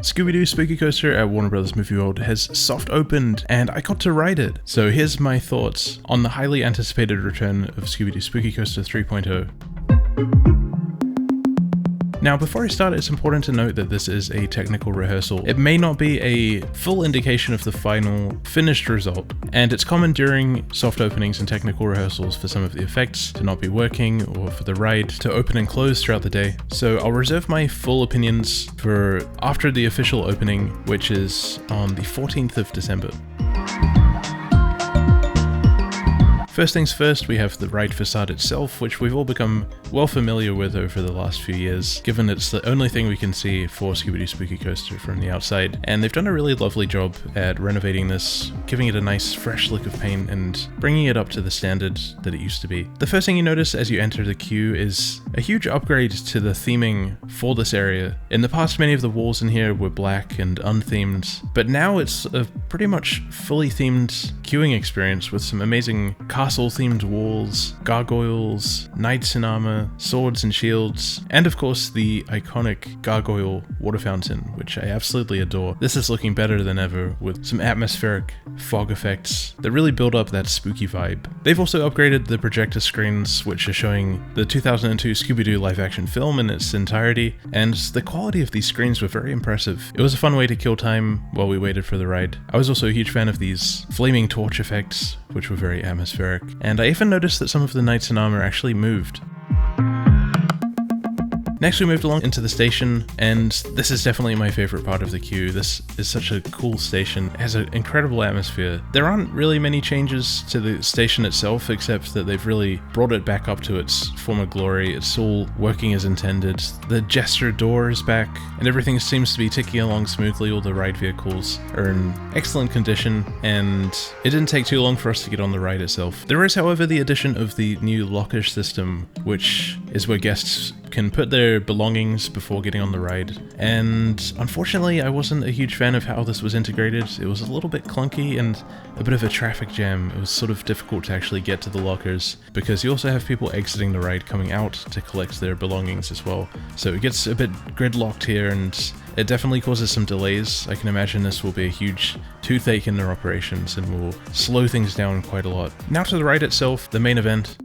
Scooby-Doo Spooky Coaster at Warner Bros. Movie World has soft opened, and I got to ride it. So here's my thoughts on the highly anticipated return of Scooby-Doo Spooky Coaster 3.0. Now, before I start, it's important to note that this is a technical rehearsal. It may not be a full indication of the final finished result, and it's common during soft openings and technical rehearsals for some of the effects to not be working or for the ride to open and close throughout the day. So I'll reserve my full opinions for after the official opening, which is on the 14th of December. First things first, we have the Ride Facade itself, which we've all become well familiar with over the last few years, given it's the only thing we can see for Scooby-Doo Spooky Coaster from the outside. And they've done a really lovely job at renovating this, giving it a nice fresh look of paint and bringing it up to the standard that it used to be. The first thing you notice as you enter the queue is a huge upgrade to the theming for this area. In the past, many of the walls in here were black and unthemed, but now it's a pretty much fully themed queuing experience with some amazing castle-themed walls, gargoyles, knights in armor, swords and shields, and of course the iconic gargoyle water fountain, which I absolutely adore. This is looking better than ever with some atmospheric fog effects that really build up that spooky vibe. They've also upgraded the projector screens, which are showing the 2002 Scooby-Doo live-action film in its entirety, and the quality of these screens were very impressive. It was a fun way to kill time while we waited for the ride. I was also a huge fan of these flaming torch effects, which were very atmospheric. And I even noticed that some of the knights in armor actually moved. Next we moved along into the station, and this is definitely my favorite part of the queue. This is such a cool station. It has an incredible atmosphere. There aren't really many changes to the station itself, except that they've really brought it back up to its former glory. It's all working as intended. The gesture door is back, and everything seems to be ticking along smoothly. All the ride vehicles are in excellent condition, and it didn't take too long for us to get on the ride itself. There is, however, the addition of the new locker system, which is where guests can put their belongings before getting on the ride, and unfortunately I wasn't a huge fan of how this was integrated. It was a little bit clunky and a bit of a traffic jam. It was sort of difficult to actually get to the lockers because you also have people exiting the ride coming out to collect their belongings as well, so it gets a bit gridlocked here and it definitely causes some delays. I can imagine this will be a huge toothache in their operations and will slow things down quite a lot. Now to the ride itself, the main event.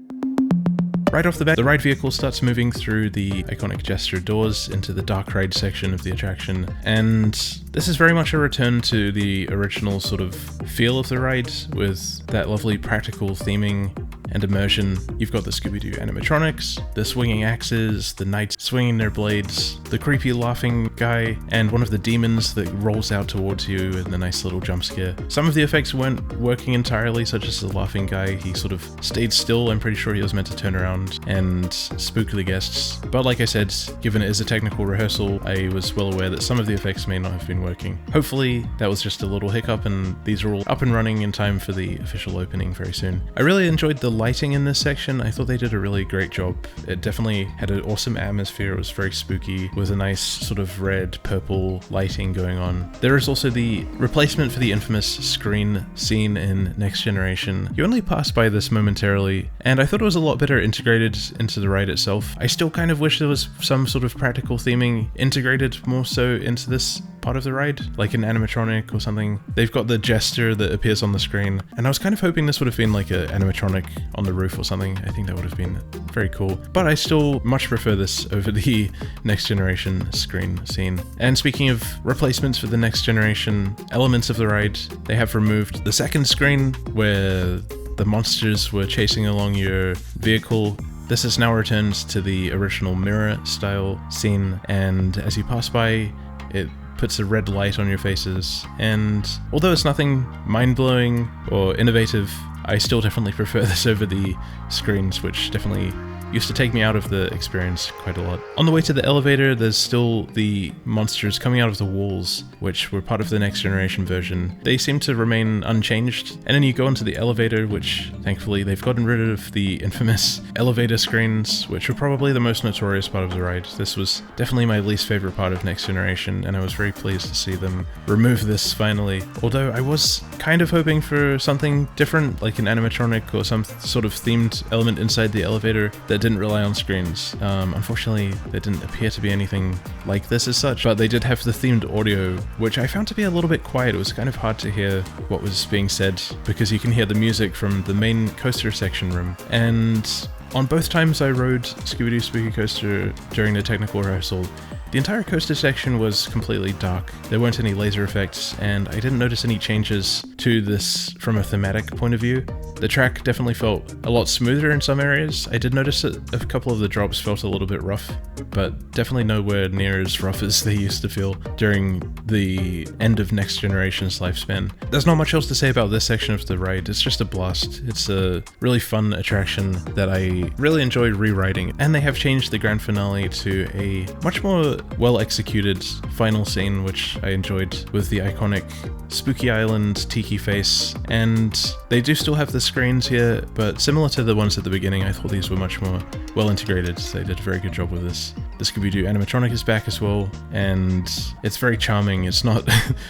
Right off the bat, the ride vehicle starts moving through the iconic gesture doors into the dark ride section of the attraction, and this is very much a return to the original sort of feel of the ride with that lovely practical theming and immersion. You've got the Scooby-Doo animatronics, the swinging axes, the knights swinging their blades, the creepy laughing guy, and one of the demons that rolls out towards you in a nice little jump scare. Some of the effects weren't working entirely, such as the laughing guy. He sort of stayed still. I'm pretty sure he was meant to turn around and spook the guests. But like I said, given it is a technical rehearsal, I was well aware that some of the effects may not have been working. Hopefully that was just a little hiccup and these are all up and running in time for the official opening very soon. I really enjoyed the lighting in this section. I thought they did a really great job. It definitely had an awesome atmosphere. It was very spooky with a nice sort of red purple lighting going on. There is also the replacement for the infamous screen scene in Next Generation. You only pass by this momentarily, and I thought it was a lot better integrated into the ride itself. I still kind of wish there was some sort of practical theming integrated more so into this part of the ride, like an animatronic or something. They've got the gesture that appears on the screen, and I was kind of hoping this would have been like an animatronic on the roof or something. I think that would have been very cool, but I still much prefer this over the Next Generation screen scene. And speaking of replacements for the Next Generation elements of the ride, they have removed the second screen where the monsters were chasing along your vehicle. This has now returned to the original mirror style scene, and as you pass by, it puts a red light on your faces, and although it's nothing mind-blowing or innovative, I still definitely prefer this over the screens, which definitely used to take me out of the experience quite a lot. On the way to the elevator, there's still the monsters coming out of the walls, which were part of the Next Generation version. They seem to remain unchanged, and then you go into the elevator, which thankfully they've gotten rid of the infamous elevator screens, which were probably the most notorious part of the ride. This was definitely my least favorite part of Next Generation, and I was very pleased to see them remove this finally. Although I was kind of hoping for something different, like an animatronic or some sort of themed element inside the elevator that that didn't rely on screens. Unfortunately, there didn't appear to be anything like this as such, but they did have the themed audio, which I found to be a little bit quiet. It was kind of hard to hear what was being said because you can hear the music from the main coaster section room. And on both times I rode Scooby-Doo Spooky Coaster during the technical rehearsal, the entire coaster section was completely dark. There weren't any laser effects, and I didn't notice any changes to this from a thematic point of view. The track definitely felt a lot smoother in some areas. I did notice that a couple of the drops felt a little bit rough, but definitely nowhere near as rough as they used to feel during the end of Next Generation's lifespan. There's not much else to say about this section of the ride. It's just a blast. It's a really fun attraction that I really enjoy rewriting, and they have changed the grand finale to a much more well-executed final scene, which I enjoyed, with the iconic Spooky Island tiki face. And they do still have the screens here, but similar to the ones at the beginning, I thought these were much more well integrated. They did a very good job with this. The Scooby-Doo animatronic is back as well, and it's very charming. It's not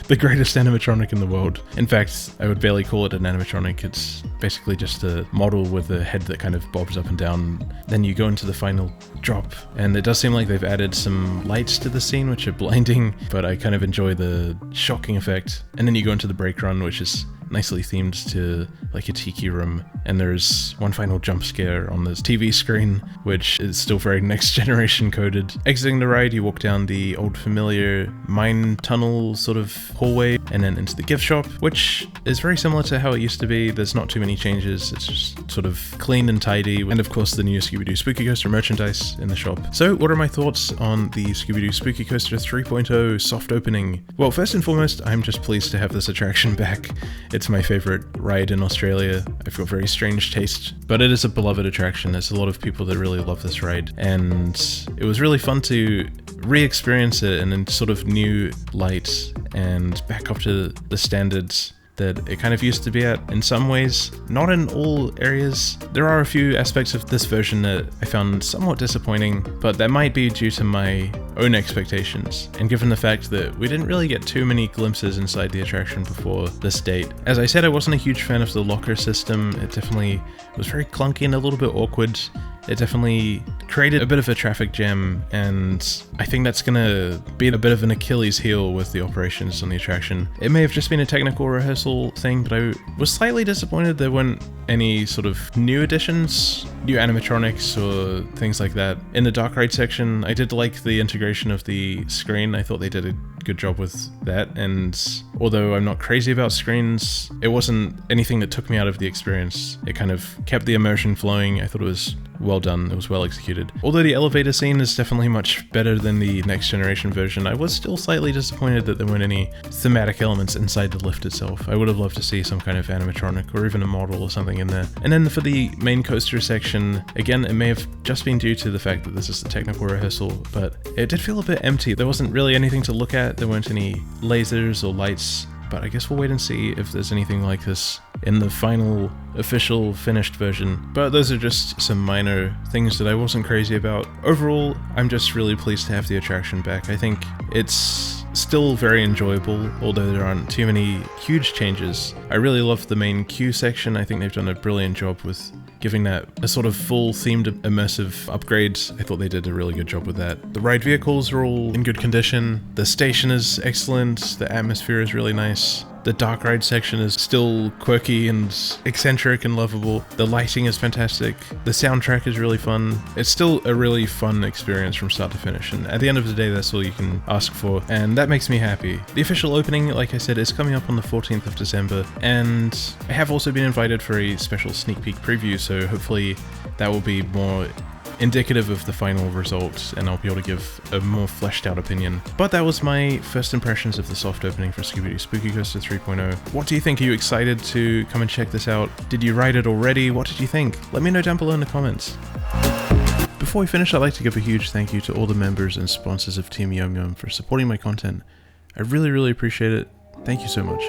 the greatest animatronic in the world. In fact, I would barely call it an animatronic. It's basically just a model with a head that kind of bobs up and down. Then you go into the final drop, and it does seem like they've added some lights to the scene, which are blinding, but I kind of enjoy the shocking effect. And then you go into the brake run, which is nicely themed to like a tiki room, and there's one final jump scare on this TV screen, which is still very Next Generation coded. Exiting the ride, you walk down the old familiar mine tunnel sort of hallway and then into the gift shop, which is very similar to how it used to be. There's not too many changes. It's just sort of clean and tidy, and of course the new Scooby-Doo Spooky Coaster merchandise in the shop. So what are my thoughts on the Scooby-Doo Spooky Coaster 3.0 soft opening? Well, first and foremost, I'm just pleased to have this attraction back. It's my favorite ride in Australia. I've got very strange taste, but it is a beloved attraction. There's a lot of people that really love this ride, and it was really fun to re-experience it in a sort of new light and back up to the standards that it kind of used to be at in some ways. Not in all areas. There are a few aspects of this version that I found somewhat disappointing, but that might be due to my own expectations, and given the fact that we didn't really get too many glimpses inside the attraction before this date. As I said, I wasn't a huge fan of the locker system. It definitely was very clunky and a little bit awkward. It definitely created a bit of a traffic jam, and I think that's gonna be a bit of an Achilles heel with the operations on the attraction. It may have just been a technical rehearsal thing, but I was slightly disappointed there weren't any sort of new additions, new animatronics or things like that. In the dark ride section, I did like the integration of the screen. I thought they did a good job with that, and although I'm not crazy about screens, it wasn't anything that took me out of the experience. It kind of kept the immersion flowing. I thought it was well done, it was well executed. Although the elevator scene is definitely much better than the Next Generation version, I was still slightly disappointed that there weren't any thematic elements inside the lift itself. I would have loved to see some kind of animatronic or even a model or something in there. And then for the main coaster section, again, it may have just been due to the fact that this is the technical rehearsal, but it did feel a bit empty. There wasn't really anything to look at, there weren't any lasers or lights, but I guess we'll wait and see if there's anything like this in the final official finished version. But those are just some minor things that I wasn't crazy about. Overall, I'm just really pleased to have the attraction back. I think it's still very enjoyable, although there aren't too many huge changes. I really love the main queue section. I think they've done a brilliant job with giving that a sort of full themed immersive upgrade. I thought they did a really good job with that. The ride vehicles are all in good condition. The station is excellent. The atmosphere is really nice. The dark ride section is still quirky and eccentric and lovable. The lighting is fantastic. The soundtrack is really fun. It's still a really fun experience from start to finish, and at the end of the day, that's all you can ask for, and that makes me happy. The official opening, like I said, is coming up on the 14th of December, and I have also been invited for a special sneak peek preview, so hopefully that will be more indicative of the final result, and I'll be able to give a more fleshed out opinion. But that was my first impressions of the soft opening for Scooby-Doo Spooky Coaster 3.0. What do you think? Are you excited to come and check this out? Did you ride it already? What did you think? Let me know down below in the comments. Before we finish, I'd like to give a huge thank you to all the members and sponsors of Team YumYum for supporting my content. I really appreciate it. Thank you so much.